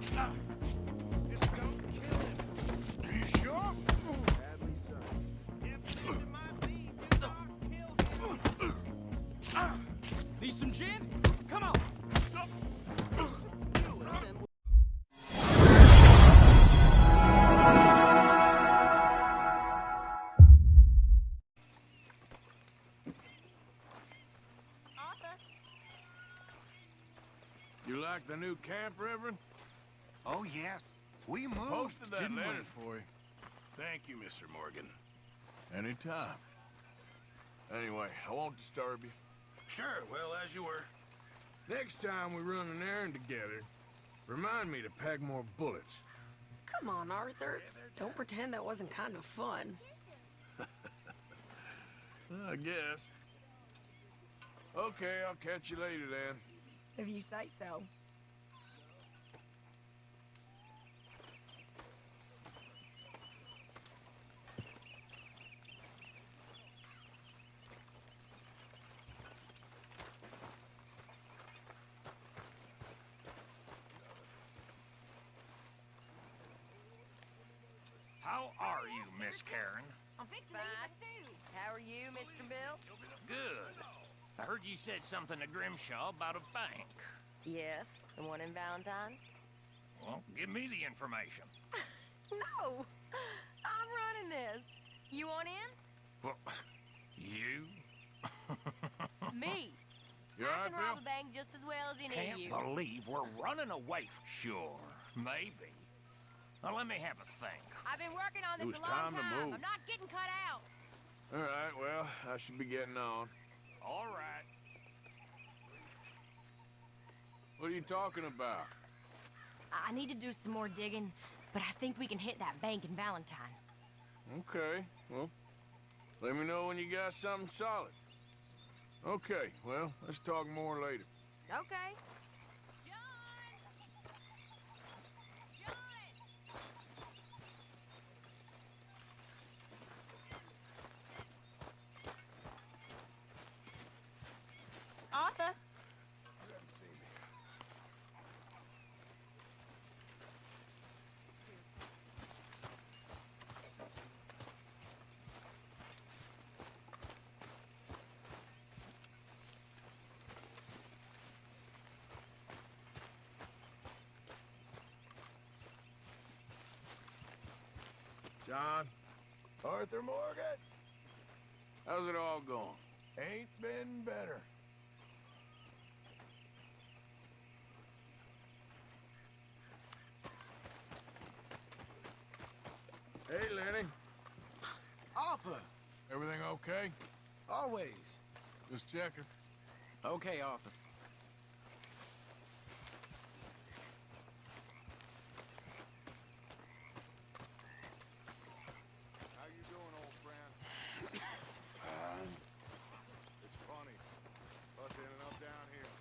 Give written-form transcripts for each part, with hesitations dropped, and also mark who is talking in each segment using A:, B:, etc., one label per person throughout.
A: Just don't kill him.
B: Are you sure?
A: Badly so. If it might be, do not kill him.
B: Need some gin? Come on.
C: You like the new camp, Reverend?
D: Oh, yes. We moved,
C: Posted that
D: didn't
C: letter
D: we?
C: for you.
A: Thank you, Mr. Morgan.
C: Anytime. Anyway, I won't disturb you.
A: Sure, well, as you were.
C: Next time we run an errand together, remind me to pack more bullets.
E: Come on, Arthur. Don't pretend that wasn't kind of fun.
C: I guess. Okay, I'll catch you later then.
E: If you say so.
F: How are you, Miss Karen?
G: I'm fixing to eat my shoe. How are you, Mr. Bill?
F: Good. I heard you said something to Grimshaw about a bank.
G: Yes, the one in Valentine.
F: Well, give me the information.
G: No, I'm running this. You want in?
F: Well, you?
G: Me.
C: You
G: I
C: alright,
G: can rob
C: Bill?
G: a bank just as well as any of
F: Can't
G: you.
F: believe we're running away. Sure, maybe. Now let me have a think.
G: I've been working on
C: It
G: this
C: was
G: a long
C: time to move.
G: I'm not getting cut out.
C: All right, well, I should be getting on.
F: All right.
C: What are you talking about?
G: I need to do some more digging, but I think we can hit that bank in Valentine.
C: Okay, well, let me know when you got something solid. Okay, well, let's talk more later.
G: Okay.
E: Arthur?
C: John,
D: Arthur Morgan,
C: how's it all going?
D: ain't been better.
C: Hey, Lenny.
D: Arthur!
C: Everything okay?
D: Always.
C: Just checking.
D: Okay, Arthur.
C: How you doing, old friend? It's funny. Us ending up down here.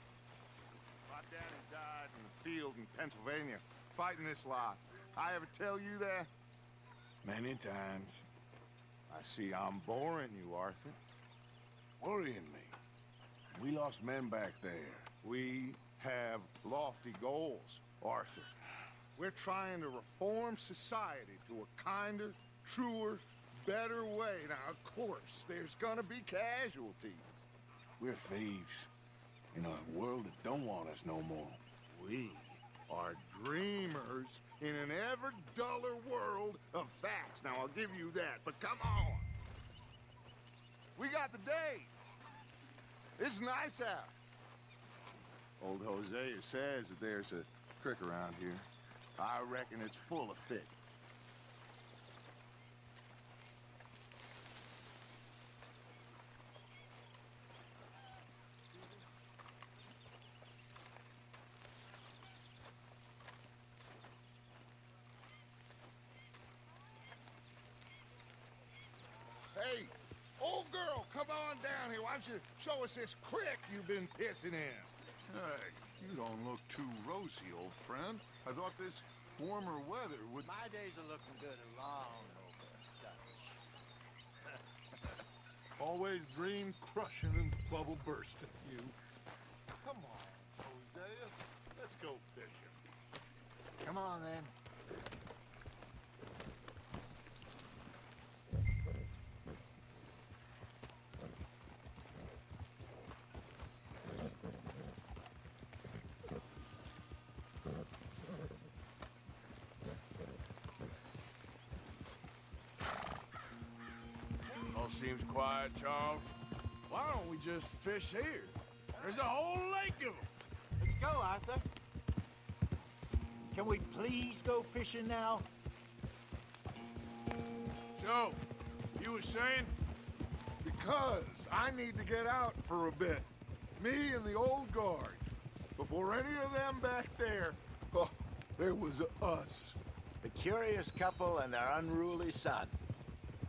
H: My daddy died in the field in Pennsylvania, fighting this lot. I ever tell you that?
C: Many times.
H: I see I'm boring you, Arthur.
C: Worrying me. We lost men back there.
H: We have lofty goals, Arthur. We're trying to reform society to a kinder, truer, better way. Now, of course, there's gonna be casualties.
C: We're thieves. In a world that don't want us no more.
H: We are dreamers in an ever duller world of facts. Now, I'll give you that, but come on. We got the day. It's nice out. Old Hosea says that there's a creek around here. I reckon it's full of fish. Hey, old girl, come on down here. Why don't you show us this creek you've been pissing in?
I: Hey, you don't look too rosy, old friend. I thought this warmer weather would...
J: My days are looking good along over Dutch.
I: Always dream crushing and bubble bursting, you. Come on, Hosea. Let's go fishing.
H: Come
J: Come on, then.
C: All seems quiet, Charles. Why don't we just fish here? There's a whole lake of them.
J: Let's go, Arthur. Can we please go fishing now?
C: So, you were saying?
H: Because I need to get out for a bit. Me and the old guard. Before any of them back there, oh, there was us.
J: The curious couple and their unruly son.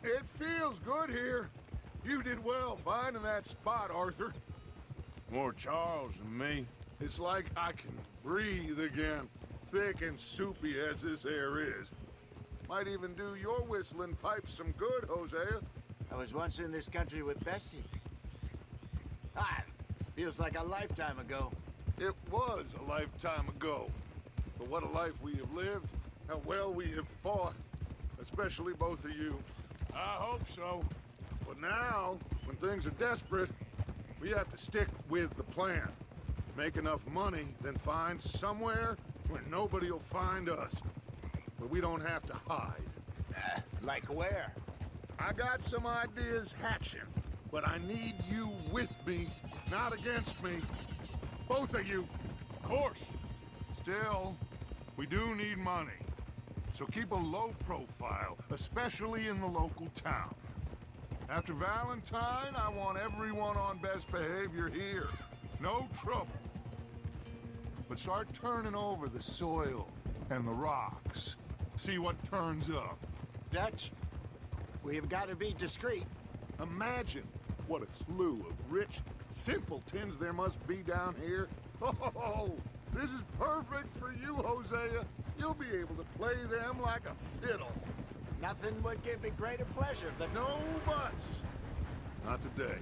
H: It feels good here. You did well finding that spot, Arthur.
C: More Charles than me.
H: It's like I can breathe again, thick and soupy as this air is. Might even do your whistling pipes some good, Hosea.
J: I was once in this country with Bessie. Feels like a lifetime ago.
H: It was a lifetime ago. But what a life we have lived, how well we have fought, especially both of you.
C: I hope so.
H: But now, when things are desperate, we have to stick with the plan. Make enough money, then find somewhere where nobody will find us. Where we don't have to hide.
J: Like where?
H: I got some ideas hatching, but I need you with me, not against me. Both of you.
C: Of course.
H: Still, we do need money. So keep a low profile, especially in the local town. After Valentine, I want everyone on best behavior here. No trouble. But start turning over the soil and the rocks. See what turns up.
J: Dutch, we've got to be discreet.
H: Imagine what a slew of rich simpletons there must be down here. Oh, this is perfect for you, Hosea. You'll be able to play them like a fiddle.
J: Nothing would give me greater pleasure than...
H: No buts. Not today.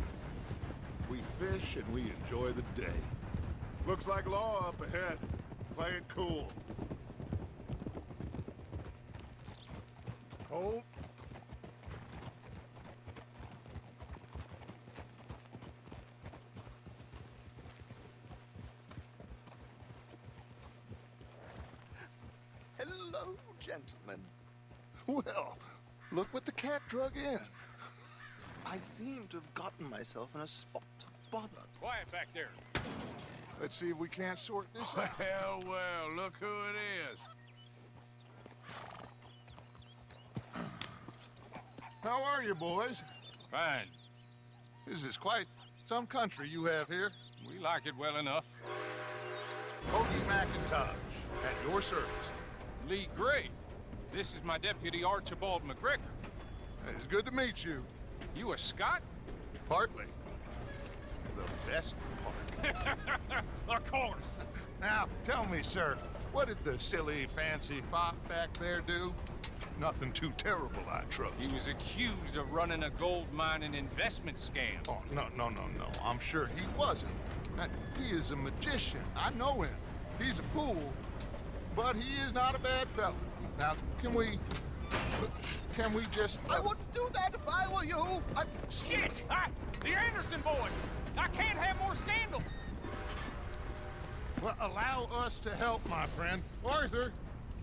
H: We fish and we enjoy the day. Looks like law up ahead. Play it cool. Hold.
J: Hello, gentlemen.
H: Well, look what the cat drug in.
K: I seem to have gotten myself in a spot of bother.
B: Quiet back there.
H: Let's see if we can't sort this out.
C: Well, look who it is.
H: How are you, boys?
B: Fine.
H: This is quite some country you have here.
B: We like it well enough.
H: Hoagie McIntosh, at your service.
B: Lee Gray. This is my deputy, Archibald McGregor.
H: It's good to meet you.
B: You a Scot?
H: Partly. The best part.
B: Of course.
H: Now, tell me, sir, what did the silly, fancy fop back there do? Nothing too terrible, I trust.
B: He was accused of running a gold mining investment scam.
H: Oh, no. I'm sure he wasn't. He is a magician. I know him. He's a fool, but he is not a bad fellow. Now, can we just...
K: I wouldn't do that if I were you.
B: Shit! The Anderson boys! I can't have more scandal!
H: Well, allow us to help, my friend. Arthur,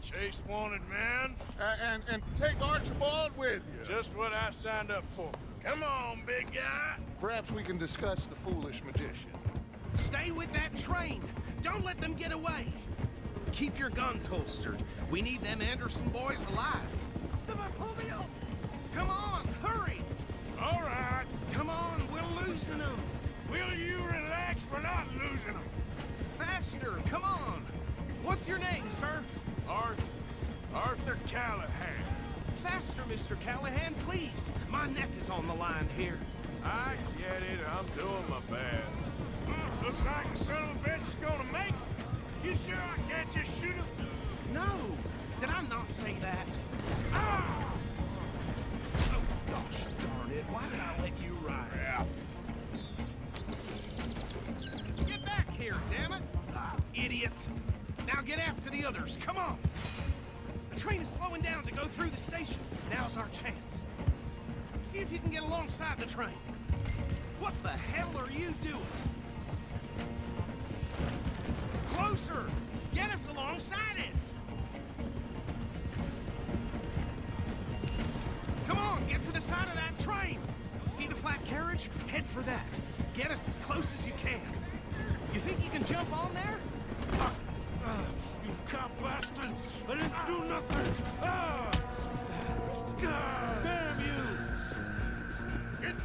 C: Chase wanted man.
H: and take Archibald with you.
C: Just what I signed up for. Come on, big guy.
H: Perhaps we can discuss the foolish magician.
A: Stay with that train. Don't let them get away. Keep your guns holstered. We need them Anderson boys alive.
F: Someone pull me up!
A: Come on, hurry.
C: All right.
A: Come on, we're losing them.
C: Will you relax? We're not losing them.
A: Faster, come on. What's your name, sir?
C: Arthur Callahan.
A: Faster, Mr. Callahan, please. My neck is on the line here.
C: I get it. I'm doing my best. Looks like the son of a bitch is gonna make it. You sure I can't just shoot him?
A: No. Did I not say that?
C: Ah!
A: Oh, gosh darn it. Why did I let you ride?
C: Yeah.
A: Get back here, damn it. Idiot. Now Now get after the others, come on! The train is slowing down to go through the station. Now's our chance. See if you can get alongside the train. What the hell are you doing? Closer! Get us alongside it! Come on, get to the side of that train! See the flat carriage? Head for that. Get us as close as you can. You think you can jump on there? You cop bastard! I didn't do nothing! Damn you! Get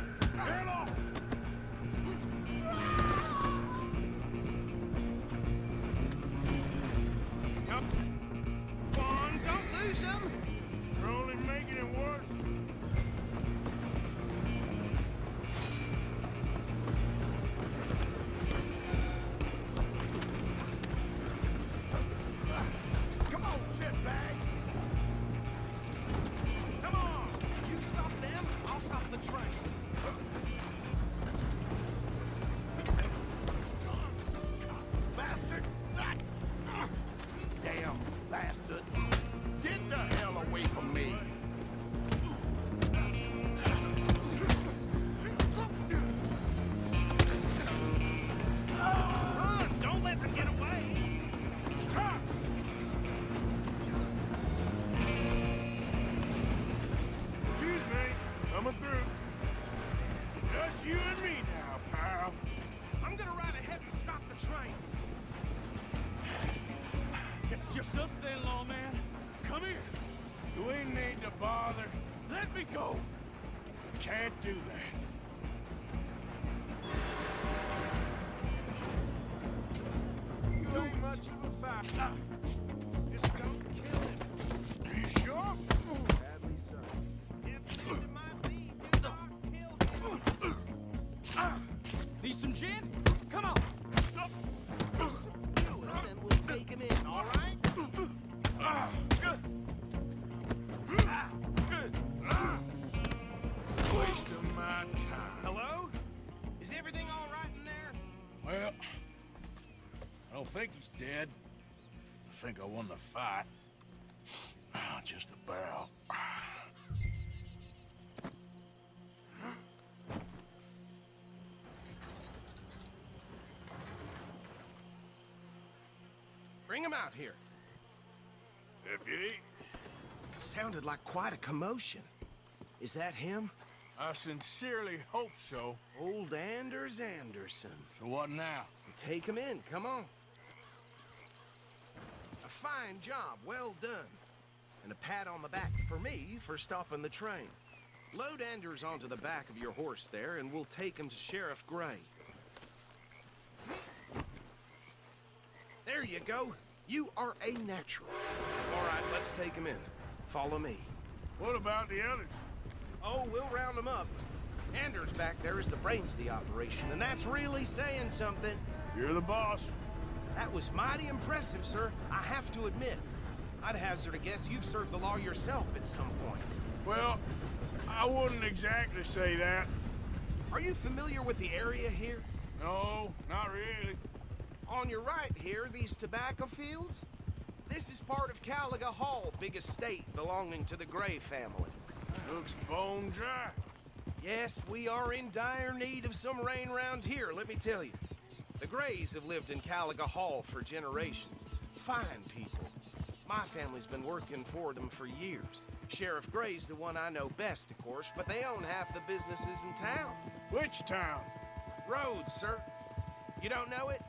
A: off! Come on, don't lose them!
C: You're only making it worse.
A: Come on, shitbag! Come on! You stop them, I'll stop the train.
H: Bastard!
A: Damn bastard!
H: Get the hell away from me!
A: Run! Don't let them get away! Stop!
C: Excuse me, coming through. Just you and me now, pal.
A: I'm gonna ride ahead and stop the train.
B: It's just us then, lawman. Come here.
C: Do we need to bother?
B: Let me go.
C: Can't do that.
A: You ain't much of a fighter. Just don't kill him.
C: Are you sure?
A: Badly so. If it might be, just don't kill him.
B: Need some gin? Come on.
A: And we'll take him in, all right?
C: Waste of my time.
A: Hello? Is everything all right in there?
C: Well, I don't think he's dead. I think I won the fight. Just about.
A: Bring him out here.
C: Deputy,
A: Sounded like quite a commotion. Is that him?
C: I sincerely hope so.
A: Old Anders Anderson.
C: So what now?
A: Take him in, come on. A fine job, well done. And a pat on the back for me for stopping the train. Load Anders onto the back of your horse there, and we'll take him to Sheriff Gray. There you go. You are a natural. All right, let's take him in. Follow me.
C: What about the others?
A: Oh, we'll round them up. Anders back there is the brains of the operation, and that's really saying something.
C: You're the boss.
A: That was mighty impressive, sir. I have to admit. I'd hazard a guess you've served the law yourself at some point.
C: Well, I wouldn't exactly say that.
A: Are you familiar with the area here?
C: No, not really.
A: On your right here, these tobacco fields? This is part of Caliga Hall, big estate belonging to the Gray family.
C: Looks bone dry.
A: Yes, we are in dire need of some rain round here, let me tell you. The Grays have lived in Caliga Hall for generations. Fine people. My family's been working for them for years. Sheriff Gray's the one I know best, of course, but they own half the businesses in town.
C: Which town?
A: Rhodes, sir. You don't know it?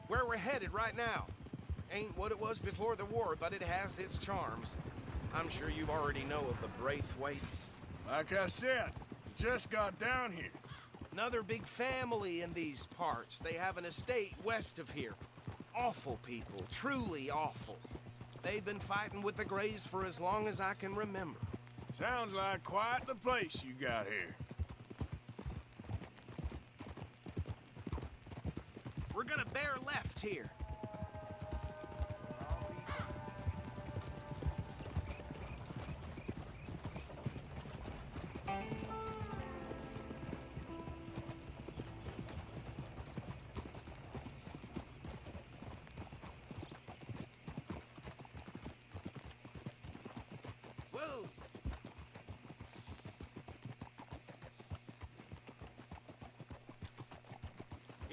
A: Where we're headed right now. Ain't what it was before the war, but it has its charms. I'm sure you already know of the Braithwaites.
C: Like I said, just got down here.
A: Another big family in these parts. They have an estate west of here. Awful people, truly awful. They've been fighting with the Grays for as long as I can remember.
C: Sounds like quite the place you got here.
A: We're gonna bear left here.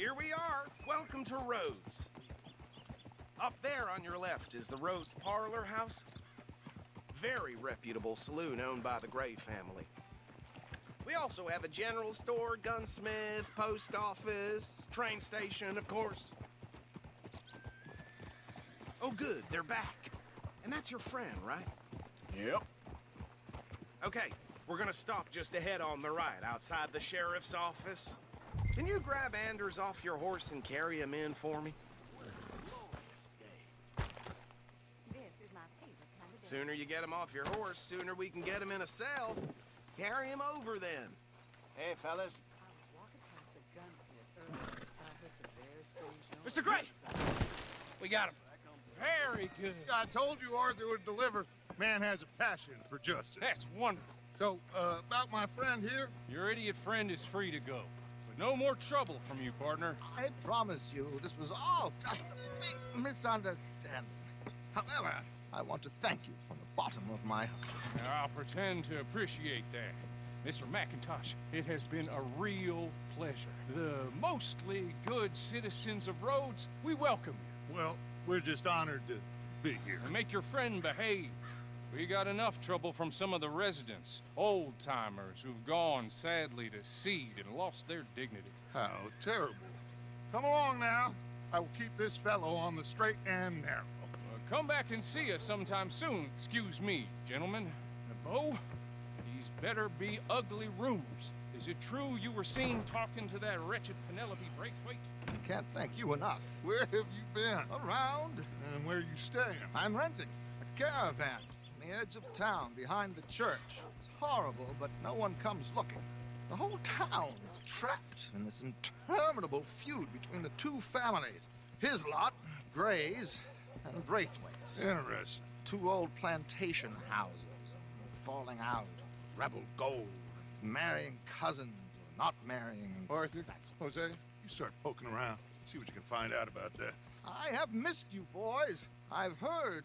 A: here we are. Welcome to Rhodes. Up there on your left is the Rhodes Parlor House. Very reputable saloon owned by the Gray family. We also have a general store, gunsmith, post office, train station, of course. Oh, good, they're back. And that's your friend, right?
C: Yep.
A: Okay, we're gonna stop just ahead on the right, outside the sheriff's office. Can you grab Anders off your horse and carry him in for me? Sooner you get him off your horse, sooner we can get him in a cell. Carry him over then.
J: Hey, fellas.
B: Mr. Gray! We got him. Very good.
C: I told you Arthur would deliver. Man has a passion for justice.
B: That's wonderful.
C: So, about my friend here?
B: Your idiot friend is free to go. But no more trouble from you, partner.
L: I promise you, this was all just a big misunderstanding. However, I want to thank you from the bottom of my heart.
B: Now, I'll pretend to appreciate that. Mr. McIntosh, it has been a real pleasure. The mostly good citizens of Rhodes, we welcome you.
C: Well, we're just honored to be here.
B: And make your friend behave. We got enough trouble from some of the residents, old-timers who've gone, sadly, to seed and lost their dignity.
C: How terrible. Come along now. I will keep this fellow on the straight and narrow.
B: Come back and see us sometime soon. Excuse me, gentlemen. Beau, these better be ugly rumors. Is it true you were seen talking to that wretched Penelope Braithwaite?
L: I can't thank you enough.
C: Where have you been?
L: Around.
C: And where are you staying?
L: I'm renting a caravan on the edge of town behind the church. It's horrible, but no one comes looking. The whole town is trapped in this interminable feud between the two families. His lot, Gray's, and Braithwaite's.
C: Interesting.
L: Two old plantation houses, falling out, rebel gold, marrying cousins, or not marrying.
C: Arthur, Jose, you start poking around. See what you can find out about that.
L: I have missed you, boys. I've heard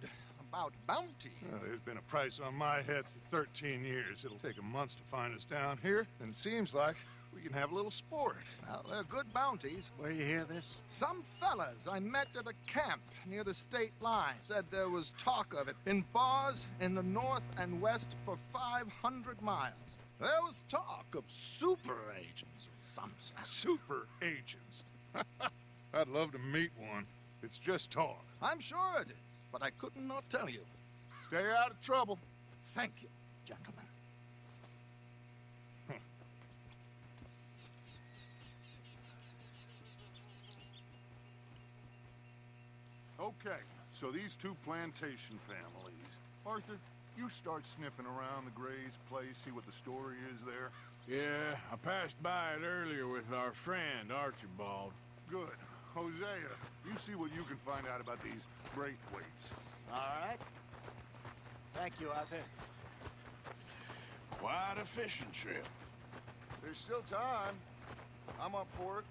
L: about bounty.
C: Well, there's been a price on my head for 13 years. It'll take 'em months to find us down here, and it seems like we can have a little sport.
L: Well, they're good bounties.
J: Where you hear this?
L: Some fellas I met at a camp near the state line said there was talk of it in bars in the north and west for 500 miles. There was talk of super agents of some sort.
C: Super agents. I'd love to meet one. It's just talk.
L: I'm sure it is, but I couldn't not tell you.
C: Stay out of trouble.
L: Thank you, gentlemen.
I: Okay, so these two plantation families. Arthur, you start sniffing around the Gray's place, see what the story is there.
C: Yeah, I passed by it earlier with our friend, Archibald.
I: Good. Hosea, you see what you can find out about these Braithwaites.
J: All right. Thank you, Arthur.
C: Quite a fishing trip.
I: There's still time. I'm up for it.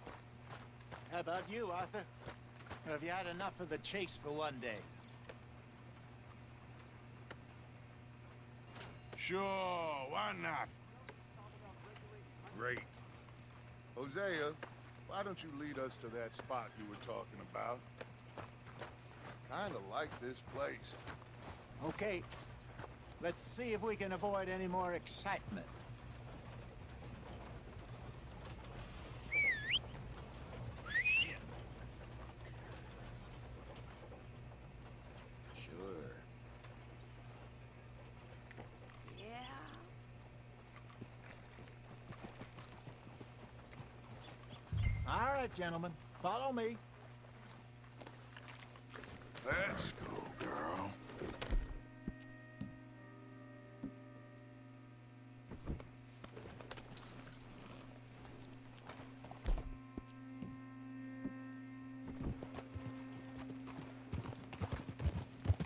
J: How about you, Arthur? Or have you had enough of the chase for one day?
C: Sure, why not?
I: Great. Hosea, why don't you lead us to that spot you were talking about? Kinda like this place.
J: Okay. Let's see if we can avoid any more excitement.
A: Sure.
G: Yeah.
J: All right, gentlemen. Follow me.
C: Let's go, girl.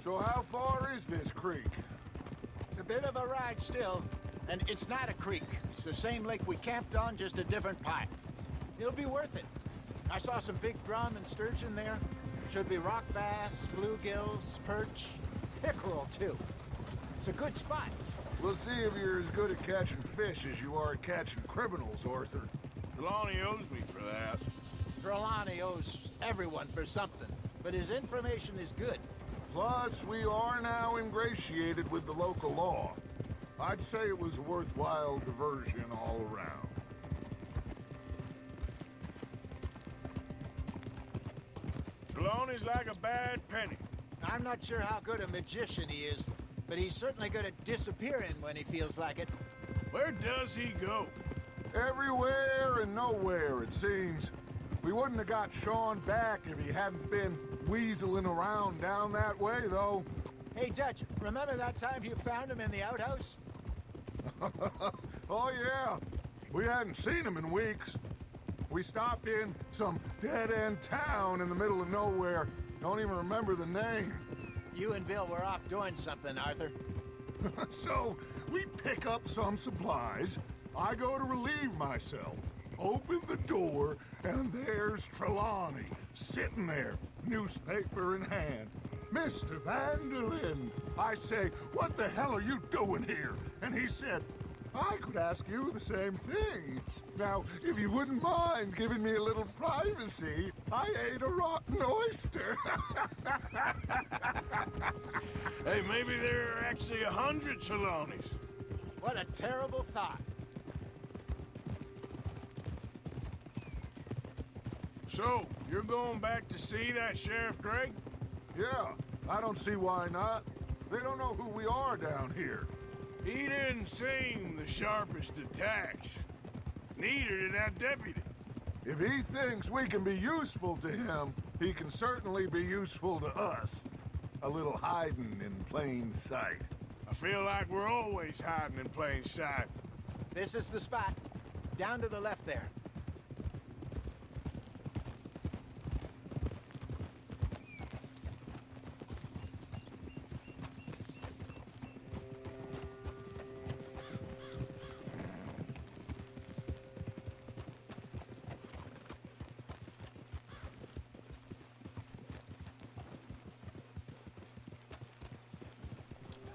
I: So how far is this creek?
J: It's a bit of a ride still, and it's not a creek. It's the same lake we camped on, just a different pipe. It'll be worth it. I saw some big drum and sturgeon there. Should be rock bass, bluegills, perch, pickerel too. It's a good spot.
I: We'll see if you're as good at catching fish as you are at catching criminals, Arthur.
C: Trelawney owes me for that.
J: Trelawney owes everyone for something, but his information is good.
H: Plus, we are now ingratiated with the local law. I'd say it was a worthwhile diversion all around.
C: Trelawney's like a bad penny.
J: I'm not sure how good a magician he is, but he's certainly good at disappearing when he feels like it.
C: Where does he go?
H: Everywhere and nowhere, it seems. We wouldn't have got Sean back if he hadn't been weaseling around down that way, though.
J: Hey, Dutch, remember that time you found him in the outhouse?
H: Oh, yeah. We hadn't seen him in weeks. We stopped in some dead-end town in the middle of nowhere. Don't even remember the name.
J: You and Bill were off doing something, Arthur.
H: So, we pick up some supplies. I go to relieve myself. Open the door, and there's Trelawney, sitting there, newspaper in hand. Mr. Van der Linde. I say, what the hell are you doing here? And he said, I could ask you the same thing. Now, if you wouldn't mind giving me a little privacy, I ate a rotten oyster.
C: Hey, maybe there are actually 100 Trelawneys.
J: What a terrible thought.
C: So, you're going back to see that Sheriff Gregg?
H: Yeah, I don't see why not. They don't know who we are down here.
C: He didn't seem the sharpest attacks. Neither did that deputy.
H: If he thinks we can be useful to him, he can certainly be useful to us. A little hiding in plain sight.
C: I feel like we're always hiding in plain sight.
J: This is the spot. Down to the left there.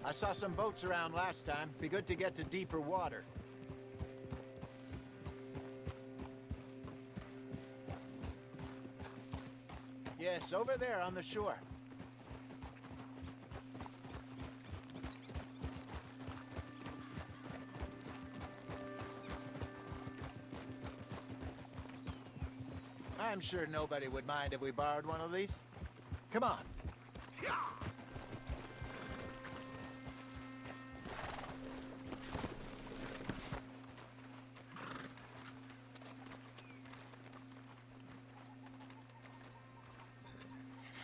J: I saw some boats around last time. Be good to get to deeper water. Yes, over there on the shore. I'm sure nobody would mind if we borrowed one of these. Come on.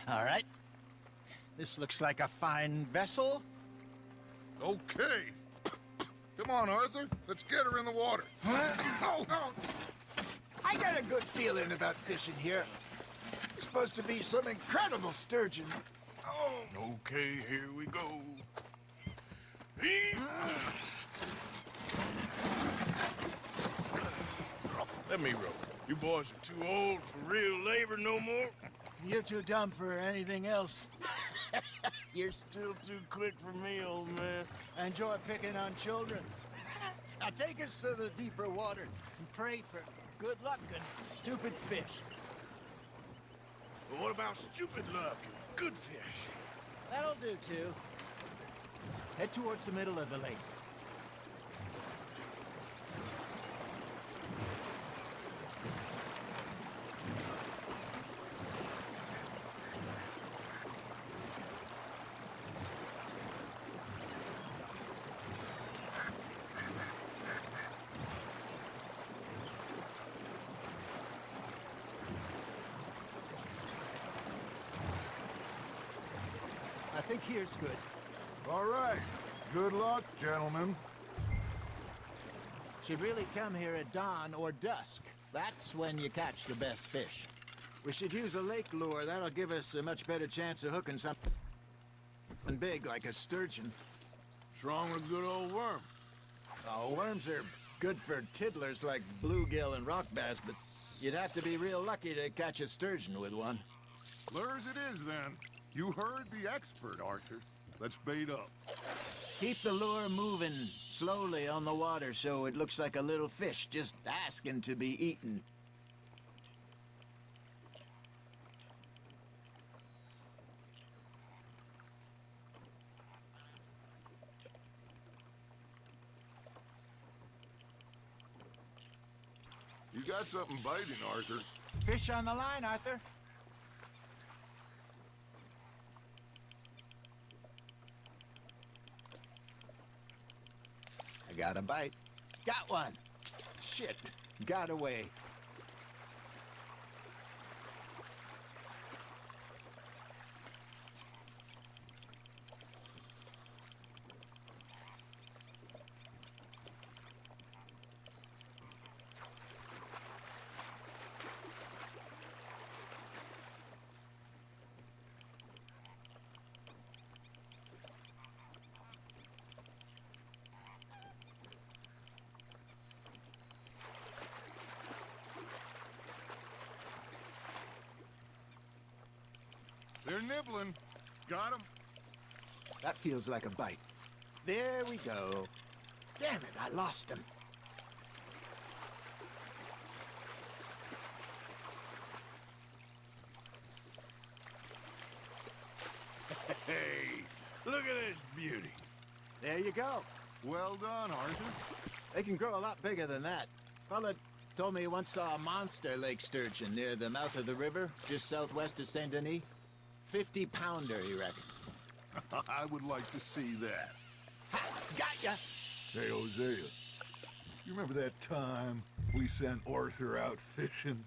J: All right. This looks like a fine vessel.
H: Okay. Come on, Arthur. Let's get her in the water.
J: Oh. I got a good feeling about fishing here. It's supposed to be some incredible sturgeon.
C: Oh. Okay, here we go. Let me row. You boys are too old for real labor no more.
J: You're too dumb for anything else.
C: You're still too quick for me, old man.
J: I enjoy picking on children. Now take us to the deeper water and pray for good luck and stupid fish.
C: But what about stupid luck and good fish?
J: That'll do, too. Head towards the middle of the lake. I think here's good.
H: All right. Good luck, gentlemen.
J: Should really come here at dawn or dusk. That's when you catch the best fish. We should use a lake lure. That'll give us a much better chance of hooking something big like a sturgeon.
C: What's wrong with a good old worm?
J: Oh, worms are good for tiddlers like bluegill and rock bass, but you'd have to be real lucky to catch a sturgeon with one.
I: Lures it is, then. You heard the expert, Arthur. Let's bait up.
J: Keep the lure moving slowly on the water so it looks like a little fish just asking to be eaten.
I: got something biting, Arthur.
J: Fish on the line, Arthur. I got a bite. Got one. Shit. Got away.
I: They're nibbling. Got 'em.
J: That feels like a bite. There we go. Damn it, I lost him.
C: Hey, look at this beauty.
J: There you go.
I: Well done, Arthur.
J: They can grow a lot bigger than that. Fella told me he once saw a monster lake sturgeon near the mouth of the river, just southwest of Saint Denis. 50-pounder, he reckoned.
I: I would like to see that.
J: Ha! Got ya!
I: Hey, Hosea. You remember that time we sent Arthur out fishing?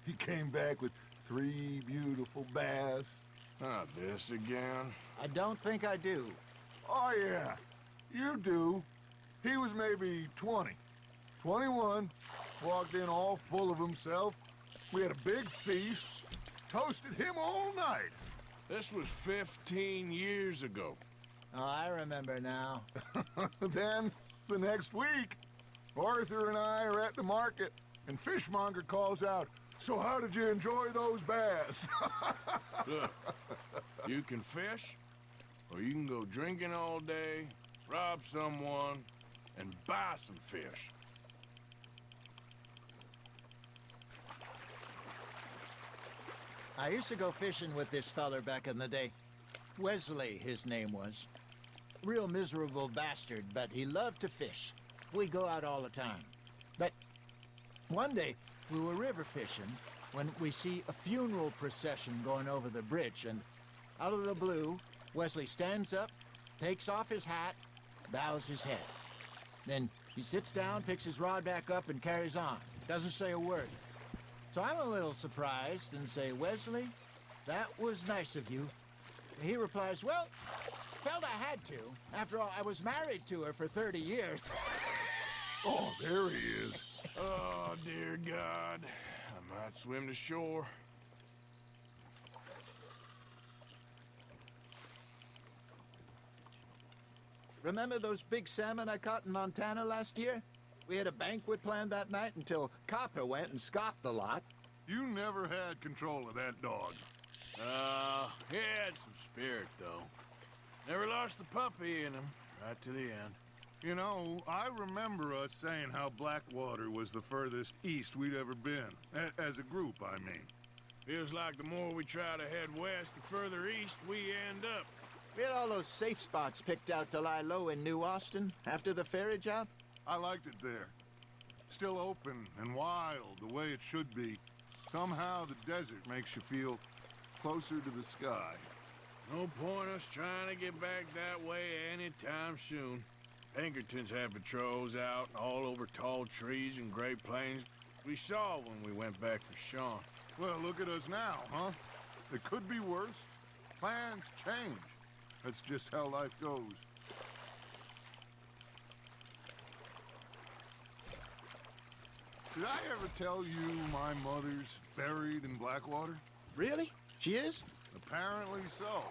I: He came back with 3 beautiful bass.
C: Not this again.
J: I don't think I do.
I: Oh, yeah. You do. He was maybe 20. 21. Walked in all full of himself. We had a big feast. Toasted him all night.
C: This was 15 years ago.
J: Oh, I remember now.
I: Then, the next week, Arthur and I are at the market, and Fishmonger calls out, "So how did you enjoy those bass?"
C: Look, you can fish, or you can go drinking all day, rob someone, and buy some fish.
J: I used to go fishing with this feller back in the day. Wesley, his name was. Real miserable bastard, but he loved to fish. We'd go out all the time. But one day, we were river fishing when we see a funeral procession going over the bridge, and out of the blue, Wesley stands up, takes off his hat, bows his head. Then he sits down, picks his rod back up, and carries on. Doesn't say a word. So I'm a little surprised and say, "Wesley, that was nice of you." He replies, "Well, felt I had to. After all, I was married to her for 30 years.
I: Oh, there he is.
C: Oh, dear God. I might swim to shore.
J: Remember those big salmon I caught in Montana last year? We had a banquet planned that night until Copper went and scoffed the lot.
I: You never had control of that dog.
C: He had some spirit, though. Never lost the puppy in him, right to the end.
I: You know, I remember us saying how Blackwater was the furthest east we'd ever been. As a group, I mean.
C: Feels like the more we try to head west, the further east we end up.
J: We had all those safe spots picked out to lie low in New Austin after the ferry job.
I: I liked it there. Still open and wild, the way it should be. Somehow the desert makes you feel closer to the sky.
C: No point us trying to get back that way anytime soon. Pinkertons had patrols out all over tall trees and Great Plains. We saw when we went back for Sean.
I: Well, look at us now, huh? It could be worse. Plans change. That's just how life goes. Did I ever tell you my mother's buried in Blackwater?
J: Really? She is?
I: Apparently so.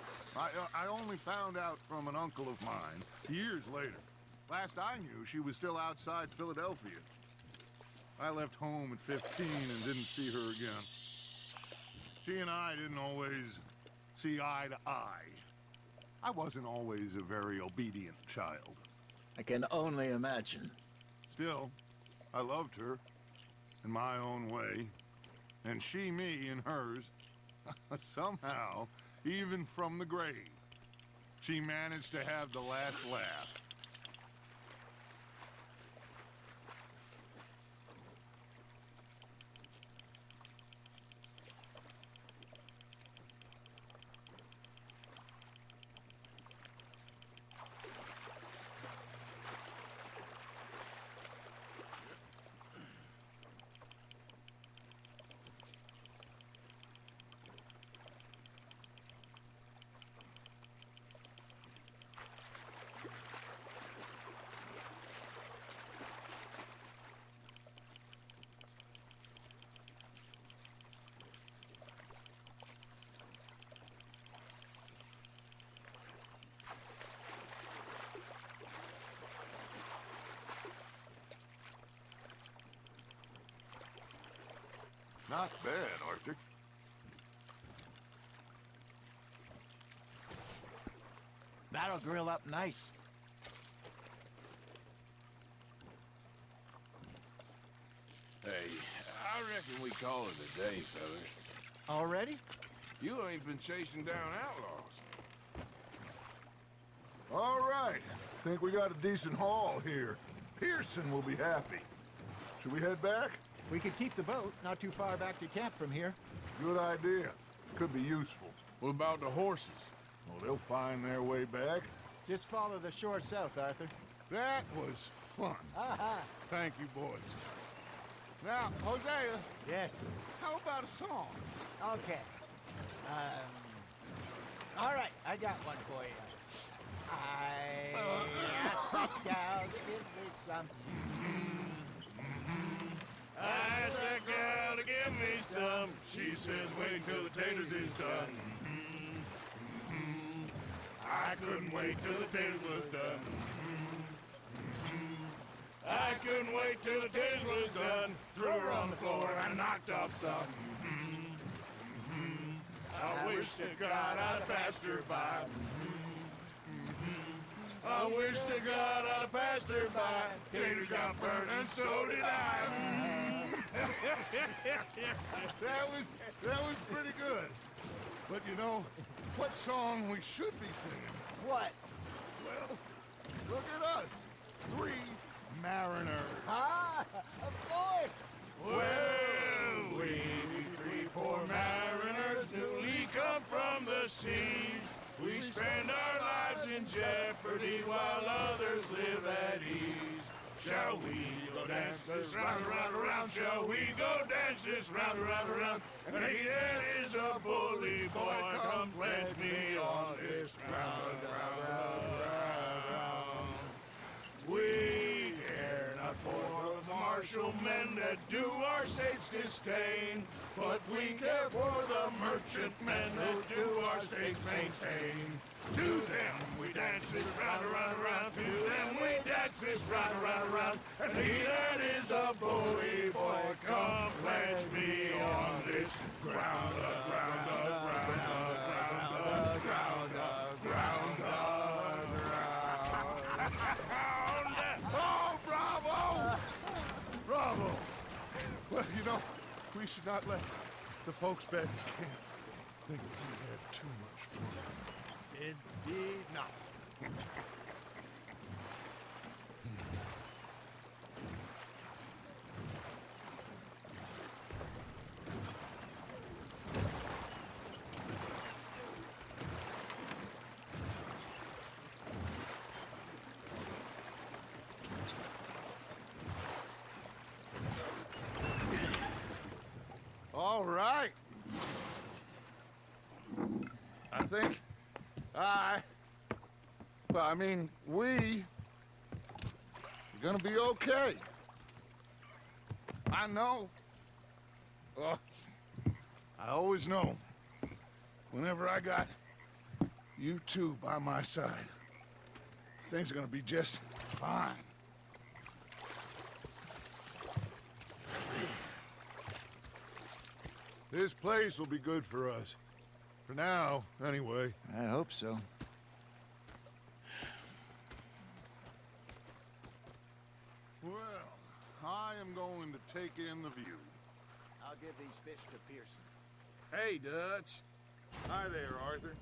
I: I only found out from an uncle of mine years later. Last I knew, she was still outside Philadelphia. I left home at 15 and didn't see her again. She and I didn't always see eye to eye. I wasn't always a very obedient child.
J: I can only imagine.
I: Still, I loved her in my own way, and she me in hers. Somehow, even from the grave, she managed to have the last laugh. Not bad, Arthur.
J: That'll grill up nice.
C: Hey, I reckon we call it a day, fellas.
J: Already?
C: You ain't been chasing down outlaws.
I: All right. Think we got a decent haul here. Pearson will be happy. Should we head back?
J: We could keep the boat not too far back to camp from here.
I: Good idea. Could be useful.
C: What about the horses?
I: Well, they'll find their way back.
J: Just follow the shore south, Arthur.
I: That was fun.
J: Aha!
I: Thank you, boys. Now, Hosea,
J: Yes.
I: how about a song?
J: Okay. All right, I got one for you. I asked that gal to give me some.
C: I asked that gal to give me some. She says wait till the taters is done. I couldn't wait till the taters was done. I couldn't wait till the taters was done. Threw her on the floor and I knocked off some. I wish to God I'd passed her by. I wish to God I'd passed her by. Taters got burned and so did I.
I: That was pretty good. But you know, what song we should be singing?
J: What?
I: Well, look at us. 3 mariners.
J: Ah, of course.
C: Well, we 3 poor mariners newly come from the seas. We spend our lives in jeopardy while others live at ease. Shall we go dance this round, around, around? Shall we go dance this round, around, around? And he that is a bully boy, come pledge me on this ground, round. We care not for the martial men that do our state's disdain, but we care for the merchant men that do our state's maintain. To them we dance this round, around, around. To them we dance this round, around, around. And he that is a bully boy, come pledge me on this ground, ground, ground, ground, ground, ground. Oh, bravo! Bravo!
I: Well, you know, we should not let the folks back in camp think that we had too much fun.
J: Indeed not.
I: All right. I think we're gonna be okay. I know. I always know. Whenever I got you two by my side, things are gonna be just fine. This place will be good for us. For now, anyway.
J: I hope so.
I: Well, I am going to take in the view.
J: I'll give these fish to Pearson.
C: Hey, Dutch.
I: Hi there, Arthur.